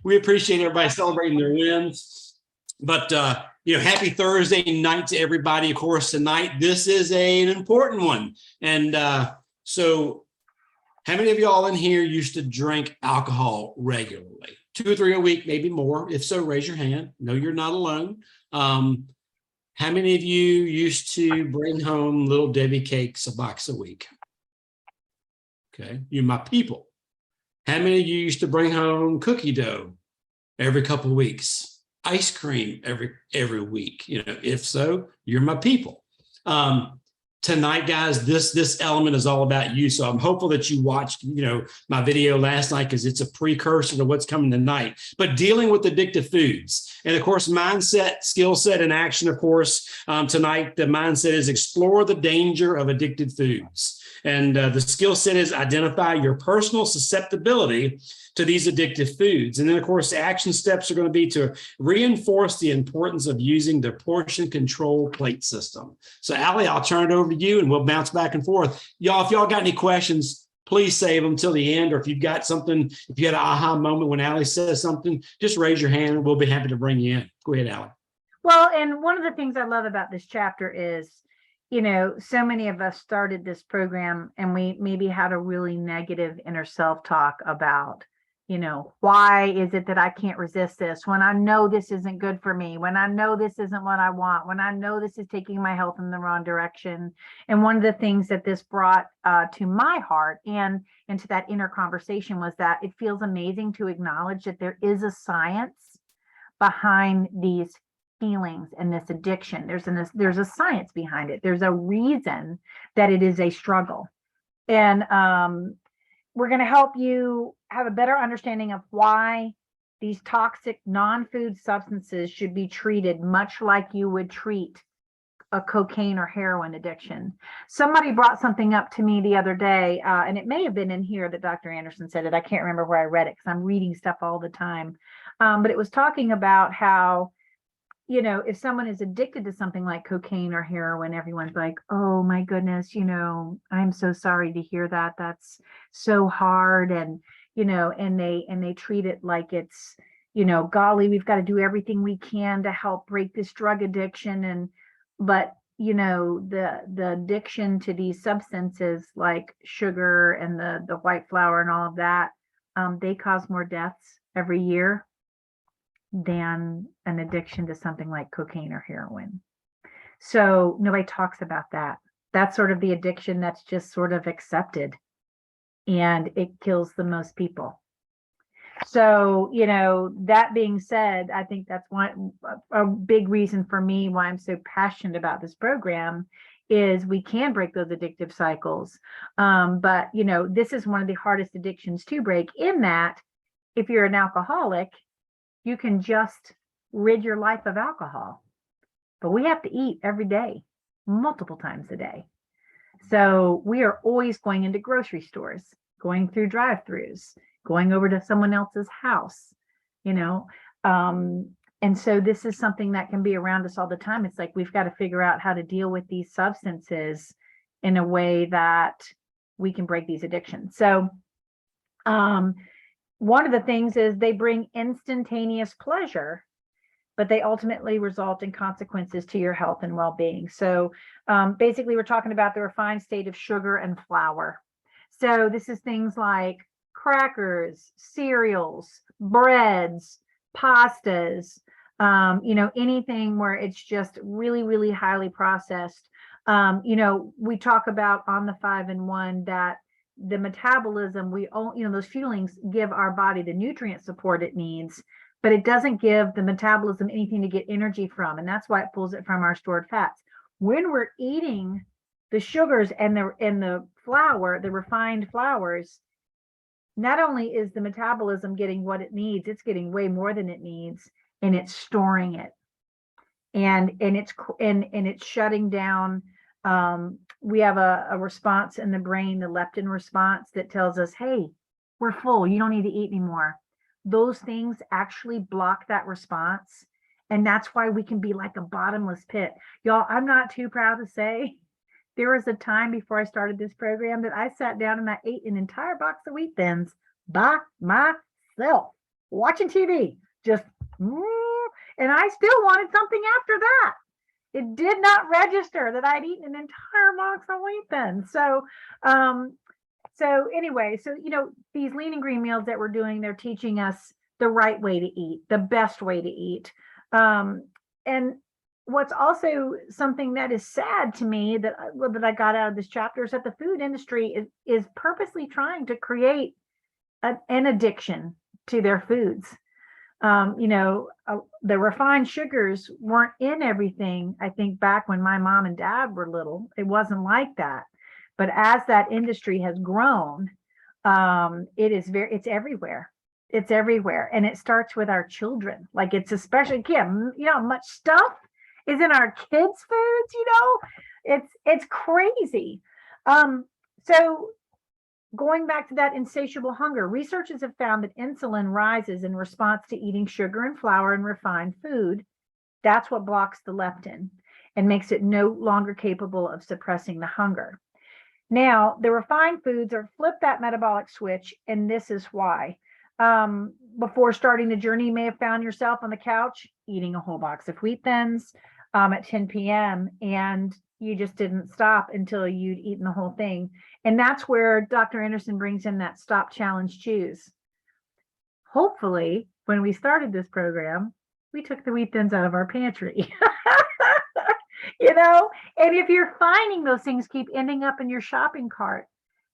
We appreciate everybody celebrating their wins. But, happy Thursday night to everybody. Of course, tonight, this is an important one. And so how many of y'all in here used to drink alcohol regularly? 2 or 3 a week, maybe more. If so, raise your hand. No, you're not alone. How many of you used to bring home Little Debbie cakes a box a week? Okay, you my people. How many of you used to bring home cookie dough every couple of weeks? Ice cream every week? If so, you're my people. Tonight, guys, this element is all about you. So I'm hopeful that you watched, my video last night, because it's a precursor to what's coming tonight. But dealing with addictive foods, and of course, mindset, skill set, and action. Of course, tonight the mindset is explore the danger of addicted foods, and the skill set is identify your personal susceptibility to these addictive foods. And then, of course, the action steps are going to be to reinforce the importance of using the portion control plate system. So, Allie, I'll turn it over to you, and we'll bounce back and forth. Y'all, if y'all got any questions, please save them till the end. Or if you've got something, if you had an aha moment when Allie says something, just raise your hand, and we'll be happy to bring you in. Go ahead, Allie. Well, and one of the things I love about this chapter is, so many of us started this program and we maybe had a really negative inner self-talk about, why is it that I can't resist this when I know this isn't good for me, when I know this isn't what I want, when I know this is taking my health in the wrong direction. And one of the things that this brought to my heart and into that inner conversation was that it feels amazing to acknowledge that there is a science behind these feelings and this addiction. There's a science behind it. There's a reason that it is a struggle. And we're going to help you have a better understanding of why these toxic non-food substances should be treated much like you would treat a cocaine or heroin addiction. Somebody brought something up to me the other day, and it may have been in here that Dr. Anderson said it. I can't remember where I read it because I'm reading stuff all the time. But it was talking about how, if someone is addicted to something like cocaine or heroin, everyone's like, oh my goodness, I'm so sorry to hear that. That's so hard. And, and they treat it like it's, golly, we've got to do everything we can to help break this drug addiction. But the addiction to these substances like sugar and the white flour and all of that, they cause more deaths every year than an addiction to something like cocaine or heroin. So nobody talks about that. That's sort of the addiction that's just sort of accepted, and it kills the most people. So, that being said, I think that's a big reason for me why I'm so passionate about this program is we can break those addictive cycles. But, this is one of the hardest addictions to break, in that if you're an alcoholic, you can just rid your life of alcohol, but we have to eat every day, multiple times a day. So we are always going into grocery stores, going through drive-throughs, going over to someone else's house, and so this is something that can be around us all the time. It's like we've got to figure out how to deal with these substances in a way that we can break these addictions. So one of the things is they bring instantaneous pleasure, but they ultimately result in consequences to your health and well-being. So basically, we're talking about the refined state of sugar and flour. So this is things like crackers, cereals, breads, pastas, anything where it's just really, really highly processed. We talk about on the 5-in-1 that the metabolism, those fuelings give our body the nutrient support it needs, but it doesn't give the metabolism anything to get energy from. And that's why it pulls it from our stored fats. When we're eating the sugars and the flour, the refined flours, not only is the metabolism getting what it needs, it's getting way more than it needs, and it's storing it. And it's shutting down. We have a response in the brain, the leptin response, that tells us, hey, we're full, you don't need to eat anymore. Those things actually block that response. And that's why we can be like a bottomless pit. Y'all, I'm not too proud to say there was a time before I started this program that I sat down and I ate an entire box of Wheat Thins by myself. watching TV, just, and I still wanted something after that. It did not register that I'd eaten an entire box of wheat thins. So anyway, so, these lean and green meals that we're doing, they're teaching us the right way to eat, the best way to eat. And what's also something that is sad to me that I got out of this chapter is that the food industry is purposely trying to create an addiction to their foods. The refined sugars weren't in everything. I think back when my mom and dad were little, it wasn't like that. But as that industry has grown, it's everywhere. It's everywhere. And it starts with our children. Like, it's especially, much stuff is in our kids' foods, it's crazy. So going back to that insatiable hunger, researchers have found that insulin rises in response to eating sugar and flour and refined food. That's what blocks the leptin and makes it no longer capable of suppressing the hunger. Now, the refined foods are flip that metabolic switch, and this is why. Before starting the journey, you may have found yourself on the couch eating a whole box of wheat thins at 10 p.m. and you just didn't stop until you'd eaten the whole thing. And that's where Dr. Anderson brings in that stop, challenge, choose. Hopefully, when we started this program, we took the wheat thins out of our pantry. And if you're finding those things keep ending up in your shopping cart,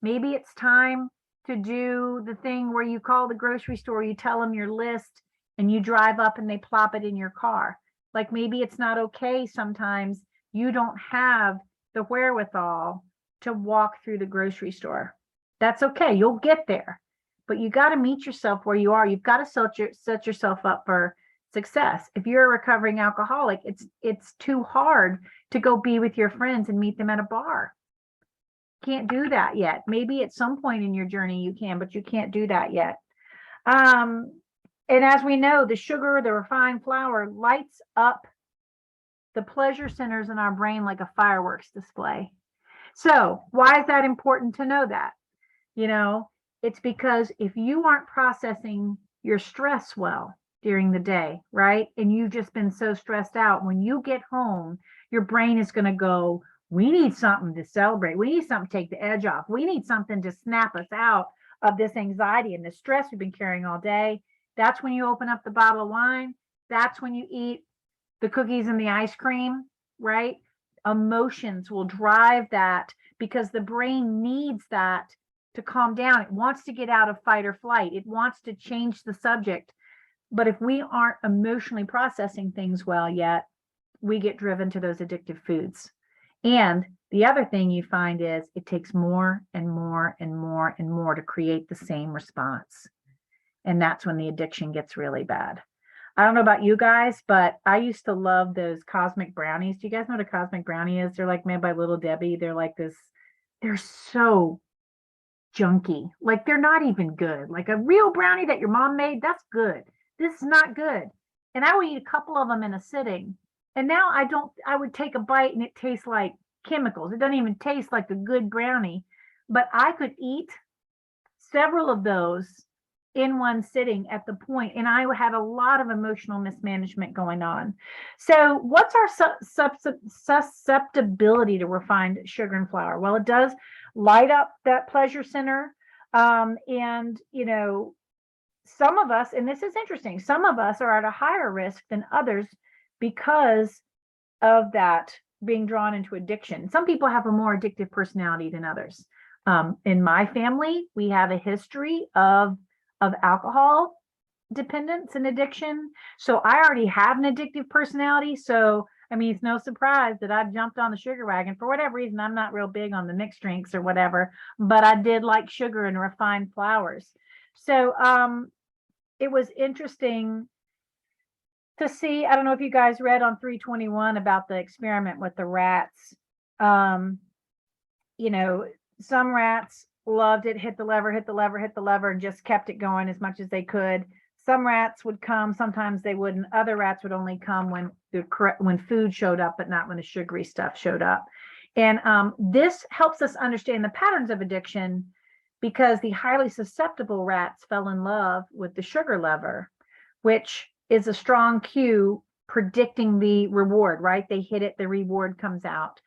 maybe it's time to do the thing where you call the grocery store, you tell them your list, and you drive up and they plop it in your car. Like, maybe it's not okay sometimes you don't have the wherewithal to walk through the grocery store. That's okay. You'll get there, but you got to meet yourself where you are. You've got to set yourself up for success. If you're a recovering alcoholic, it's too hard to go be with your friends and meet them at a bar. Can't do that yet. Maybe at some point in your journey you can, but you can't do that yet. And as we know, the sugar, the refined flour lights up the pleasure centers in our brain like a fireworks display. So why is that important to know that? It's because if you aren't processing your stress well during the day, right? And you've just been so stressed out, when you get home, your brain is going to go, we need something to celebrate. We need something to take the edge off. We need something to snap us out of this anxiety and the stress we've been carrying all day. That's when you open up the bottle of wine. That's when you eat the cookies and the ice cream, right? Emotions will drive that because the brain needs that to calm down. It wants to get out of fight or flight. It wants to change the subject. But if we aren't emotionally processing things well yet, we get driven to those addictive foods. And the other thing you find is it takes more and more and more and more to create the same response. And that's when the addiction gets really bad. I don't know about you guys, but I used to love those cosmic brownies. Do you guys know what a cosmic brownie is? They're like made by Little Debbie. They're like this, they're so junky. Like, they're not even good. Like a real brownie that your mom made, that's good. This is not good. And I would eat a couple of them in a sitting. And now I would take a bite and it tastes like chemicals. It doesn't even taste like a good brownie, but I could eat several of those in one sitting at the point, and I had a lot of emotional mismanagement going on. So what's our susceptibility to refined sugar and flour? Well, it does light up that pleasure center. And, some of us, and this is interesting, some of us are at a higher risk than others because of that being drawn into addiction. Some people have a more addictive personality than others. In my family, we have a history of alcohol dependence and addiction. So I already have an addictive personality. So, it's no surprise that I've jumped on the sugar wagon. For whatever reason, I'm not real big on the mixed drinks or whatever, but I did like sugar and refined flours. So it was interesting to see. I don't know if you guys read on 321 about the experiment with the rats. Some rats loved it, hit the lever, and just kept it going as much as they could. Some rats would come, sometimes they wouldn't. Other rats would only come when food showed up, but not when the sugary stuff showed up. And this helps us understand the patterns of addiction, because the highly susceptible rats fell in love with the sugar lover, which is a strong cue predicting the reward, right? They hit it, the reward comes out.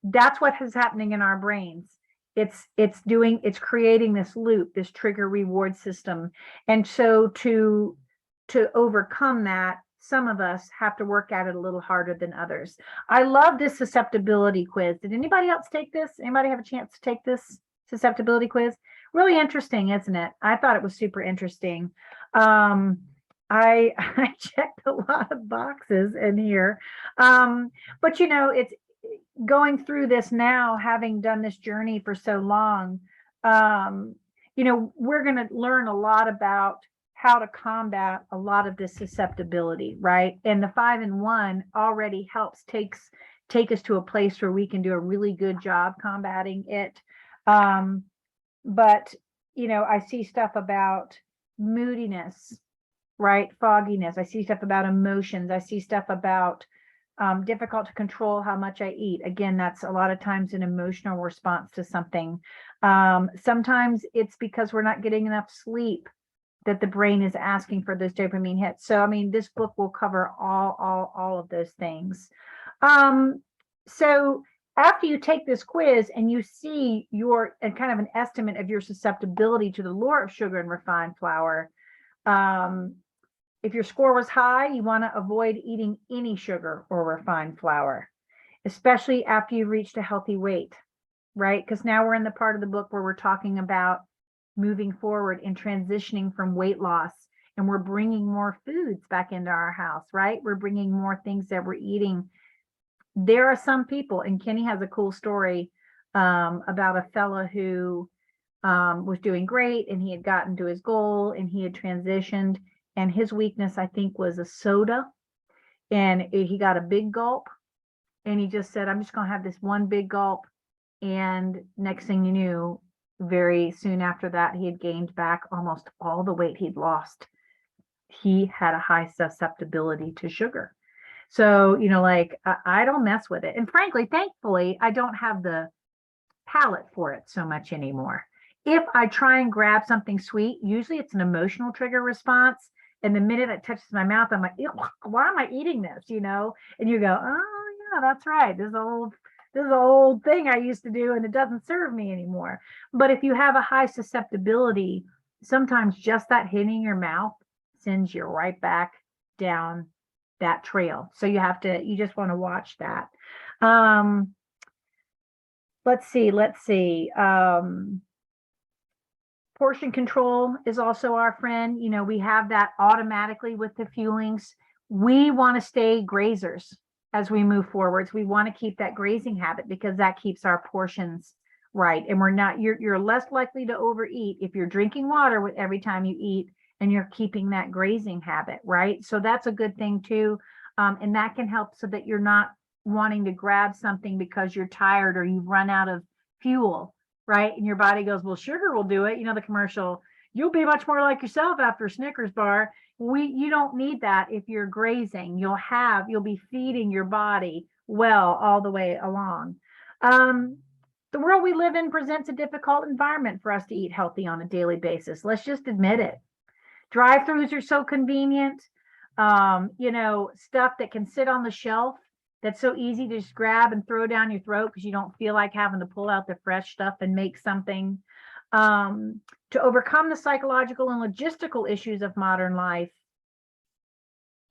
That's what is happening in our brains. It's creating this loop, this trigger reward system. And so to overcome that, some of us have to work at it a little harder than others. I love this susceptibility quiz. Did anybody else take this? Anybody have a chance to take this susceptibility quiz? Really interesting, isn't it? I thought it was super interesting. I I checked a lot of boxes in here. But it's going through this now, having done this journey for so long. We're going to learn a lot about how to combat a lot of this susceptibility, right? And the 5 and 1 already helps take us to a place where we can do a really good job combating it. But I see stuff about moodiness, right? Fogginess. I see stuff about emotions. I see stuff about difficult to control how much I eat. Again, that's a lot of times an emotional response to something. Sometimes it's because we're not getting enough sleep that the brain is asking for those dopamine hits. So, I mean, this book will cover all of those things. So after you take this quiz and you see and kind of an estimate of your susceptibility to the lure of sugar and refined flour, if your score was high, you want to avoid eating any sugar or refined flour, especially after you've reached a healthy weight, right? Because now we're in the part of the book where we're talking about moving forward and transitioning from weight loss, and we're bringing more foods back into our house, right? We're bringing more things that we're eating. There are some people, and Kenny has a cool story about a fella who was doing great, and he had gotten to his goal, and he had transitioned, and his weakness, I think, was a soda, and he got a big gulp, and he just said, I'm just going to have this one big gulp. And next thing you knew, very soon after that, he had gained back almost all the weight he'd lost. He had a high susceptibility to sugar. So, I don't mess with it. And frankly, thankfully, I don't have the palate for it so much anymore. If I try and grab something sweet, usually it's an emotional trigger response. And the minute it touches my mouth, I'm like, why am I eating this? And you go, oh yeah, that's right. This is an old thing I used to do, and it doesn't serve me anymore. But if you have a high susceptibility, sometimes just that hitting your mouth sends you right back down that trail. So you just want to watch that. Let's see. Portion control is also our friend. We have that automatically with the fuelings. We want to stay grazers as we move forwards. We want to keep that grazing habit because that keeps our portions right. And you're less likely to overeat if you're drinking water with every time you eat and you're keeping that grazing habit, right? So that's a good thing too. And that can help so that you're not wanting to grab something because you're tired or you've run out of fuel, right? And your body goes, well, sugar will do it. The commercial, you'll be much more like yourself after a Snickers bar. You don't need that if you're grazing. You'll be feeding your body well all the way along. The world we live in presents a difficult environment for us to eat healthy on a daily basis. Let's just admit it. Drive-throughs are so convenient. Stuff that can sit on the shelf that's so easy to just grab and throw down your throat because you don't feel like having to pull out the fresh stuff and make something. To overcome the psychological and logistical issues of modern life,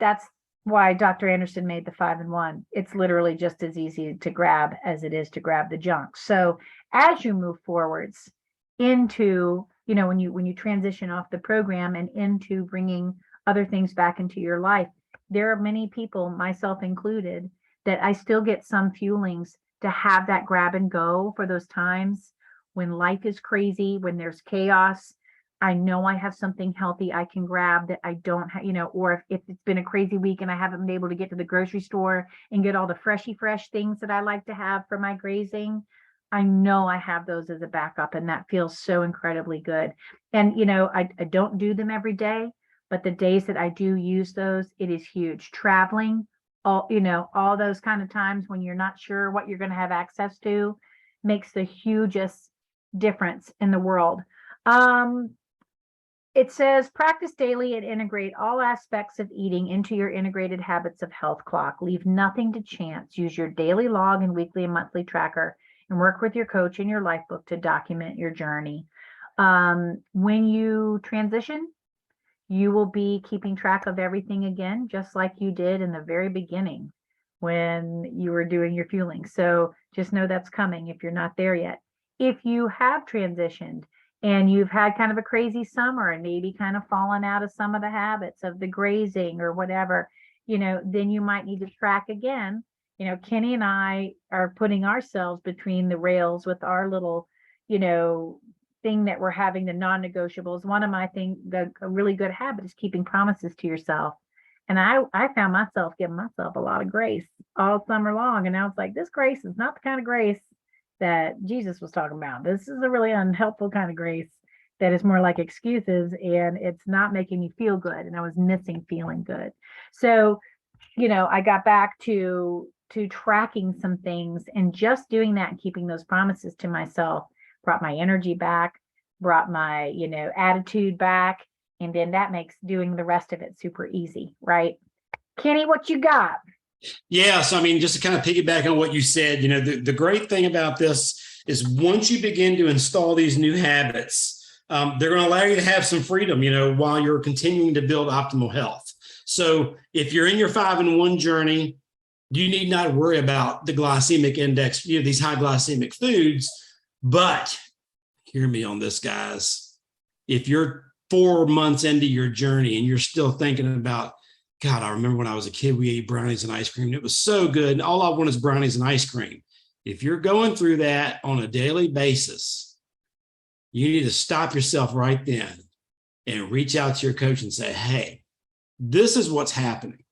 that's why Dr. Anderson made the 5 and 1. It's literally just as easy to grab as it is to grab the junk. So as you move forwards into, when you transition off the program and into bringing other things back into your life, there are many people, myself included, that I still get some fuelings to have that grab and go for those times when life is crazy, when there's chaos. I know I have something healthy I can grab that I don't have, or if it's been a crazy week and I haven't been able to get to the grocery store and get all the fresh things that I like to have for my grazing, I know I have those as a backup, and that feels so incredibly good. And, I don't do them every day, but the days that I do use those, it is huge. Traveling, all those kind of times when you're not sure what you're going to have access to makes the hugest difference in the world. It says practice daily and integrate all aspects of eating into your integrated habits of health clock. Leave nothing to chance. Use your daily log and weekly and monthly tracker and work with your coach in your life book to document your journey. When you transition, you will be keeping track of everything again, just like you did in the very beginning when you were doing your fueling. So just know that's coming if you're not there yet. If you have transitioned, and you've had kind of a crazy summer and maybe kind of fallen out of some of the habits of the grazing or whatever, then you might need to track again. Kenny and I are putting ourselves between the rails with our little, thing that we're having, the non-negotiables. One of my a really good habit is keeping promises to yourself. And I found myself giving myself a lot of grace all summer long. And I was like, this grace is not the kind of grace that Jesus was talking about. This is a really unhelpful kind of grace that is more like excuses, and it's not making me feel good. And I was missing feeling good. So, I got back to tracking some things, and just doing that and keeping those promises to myself brought my energy back, brought my, attitude back. And then that makes doing the rest of it super easy, right? Kenny, what you got? Yeah. So, I mean, just to kind of piggyback on what you said, the great thing about this is once you begin to install these new habits, they're going to allow you to have some freedom, while you're continuing to build optimal health. So if you're in your 5-in-1 journey, you need not worry about the glycemic index, these high glycemic foods. But hear me on this, guys. If you're 4 months into your journey and you're still thinking about, God, I remember when I was a kid, we ate brownies and ice cream. And it was so good. And all I want is brownies and ice cream. If you're going through that on a daily basis, you need to stop yourself right then and reach out to your coach and say, hey, this is what's happening.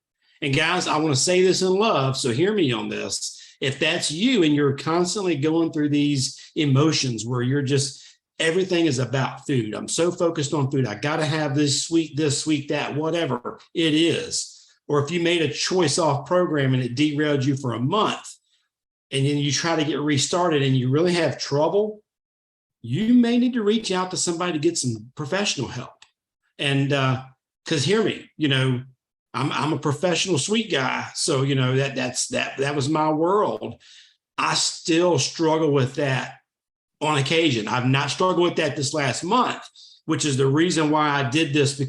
And guys, I want to say this in love. So hear me on this. If that's you and you're constantly going through these emotions where you're just, everything is about food. I'm so focused on food. I got to have this, sweet that, whatever it is. Or if you made a choice off program and it derailed you for a month, and then you try to get restarted and you really have trouble, you may need to reach out to somebody to get some professional help. And because hear me, I'm a professional sweet guy. So, that was my world. I still struggle with that on occasion. I've not struggled with that this last month, which is the reason why I did this,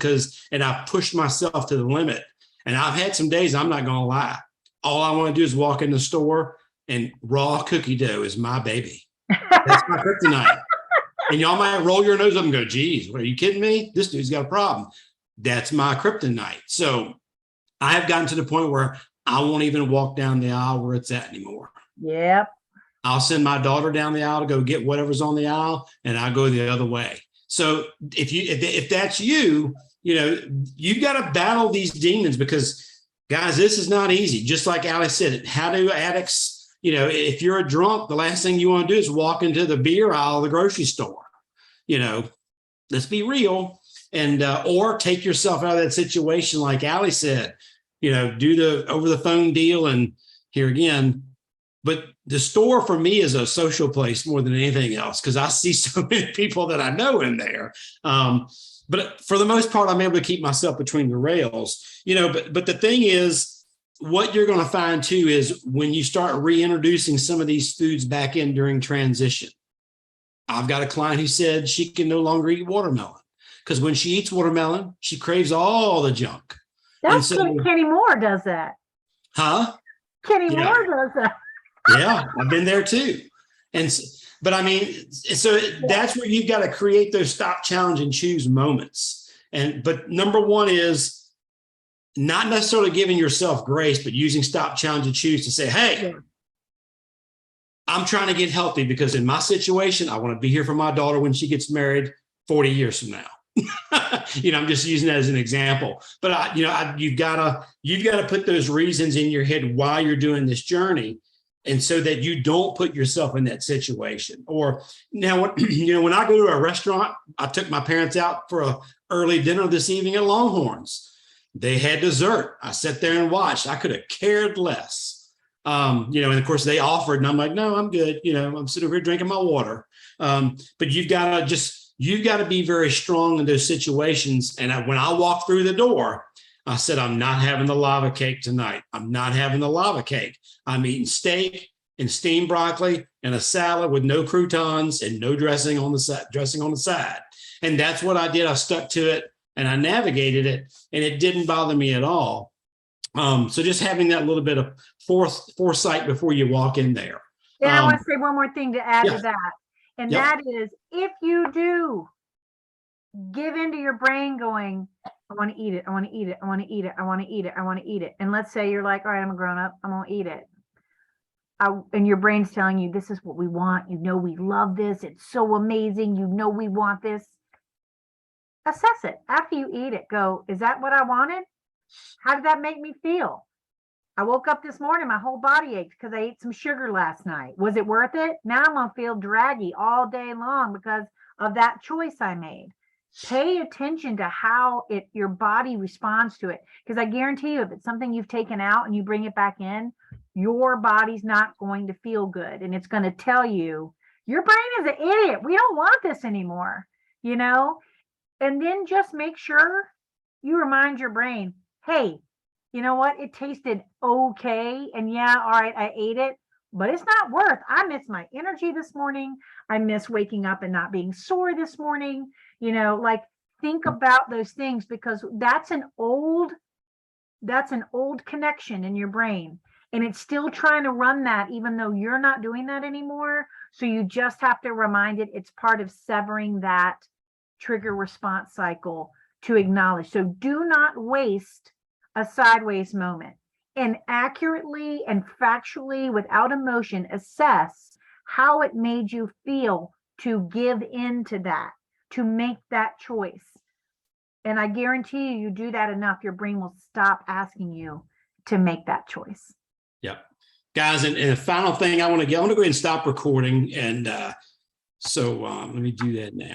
and I pushed myself to the limit. And I've had some days, I'm not going to lie. All I want to do is walk in the store, and raw cookie dough is my baby. That's my kryptonite. And y'all might roll your nose up and go, geez, what, are you kidding me? This dude's got a problem. That's my kryptonite. So I have gotten to the point where I won't even walk down the aisle where it's at anymore. Yep. I'll send my daughter down the aisle to go get whatever's on the aisle, and I'll go the other way. So if that's you, you've got to battle these demons, because guys, this is not easy. Just like Ali said, how do addicts, if you're a drunk, the last thing you want to do is walk into the beer aisle of the grocery store. Let's be real. And or take yourself out of that situation, like Ali said, do the over the phone deal. And here again, but the store for me is a social place more than anything else, because I see so many people that I know in there. But for the most part, I'm able to keep myself between the rails, but the thing is, what you're going to find too is when you start reintroducing some of these foods back in during transition. I've got a client who said she can no longer eat watermelon, because when she eats watermelon, she craves all the junk. That's Kenny Moore does that. Huh? Kenny Moore does that. Yeah, I've been there too. But I mean, so that's where you've got to create those stop, challenge, and choose moments. But number one is not necessarily giving yourself grace, but using stop, challenge, and choose to say, hey, I'm trying to get healthy, because in my situation, I want to be here for my daughter when she gets married 40 years from now. I'm just using that as an example, but you've got to put those reasons in your head while you're doing this journey, and so that you don't put yourself in that situation. Or now, when I go to a restaurant, I took my parents out for a early dinner this evening at Longhorns. They had dessert. I sat there and watched. I could have cared less. You know, and of course they offered, and I'm like, no, I'm good. You know, I'm sitting over here drinking my water. But you've got to be very strong in those situations. And when I walked through the door, I said, I'm not having the lava cake tonight. I'm not having the lava cake. I'm eating steak and steamed broccoli and a salad with no croutons and no dressing on the side. And that's what I did. I stuck to it and I navigated it, and it didn't bother me at all. So just having that little bit of foresight before you walk in there. And I want to say one more thing to add yeah. to that. And Yep. that is, if you do give into your brain going, I want to eat it, I want to eat it, I want to eat it, I want to eat it, I want to eat it. And let's say you're like, all right, I'm a grown up, I'm going to eat it. And your brain's telling you, this is what we want. You know, we love this. It's so amazing. You know, we want this. Assess it. After you eat it, go, is that what I wanted? How did that make me feel? I woke up this morning, my whole body ached because I ate some sugar last night. Was it worth it? Now I'm going to feel draggy all day long because of that choice I made. Pay attention to how your body responds to it. Because I guarantee you, if it's something you've taken out and you bring it back in, your body's not going to feel good. And it's going to tell you, your brain is an idiot. We don't want this anymore, you know? And then just make sure you remind your brain, hey, you know what? It tasted okay. And yeah, all right, I ate it, but it's not worth. I miss my energy this morning. I miss waking up and not being sore this morning. You know, like, think about those things, because that's an old connection in your brain. And it's still trying to run that, even though you're not doing that anymore. So you just have to remind it it's part of severing that trigger response cycle to acknowledge. So do not waste a sideways moment, and accurately and factually, without emotion, assess how it made you feel to give in to that, to make that choice. And I guarantee you do that enough, your brain will stop asking you to make that choice. Yep. Guys, and the final thing I want to go ahead and stop recording. And so let me do that now.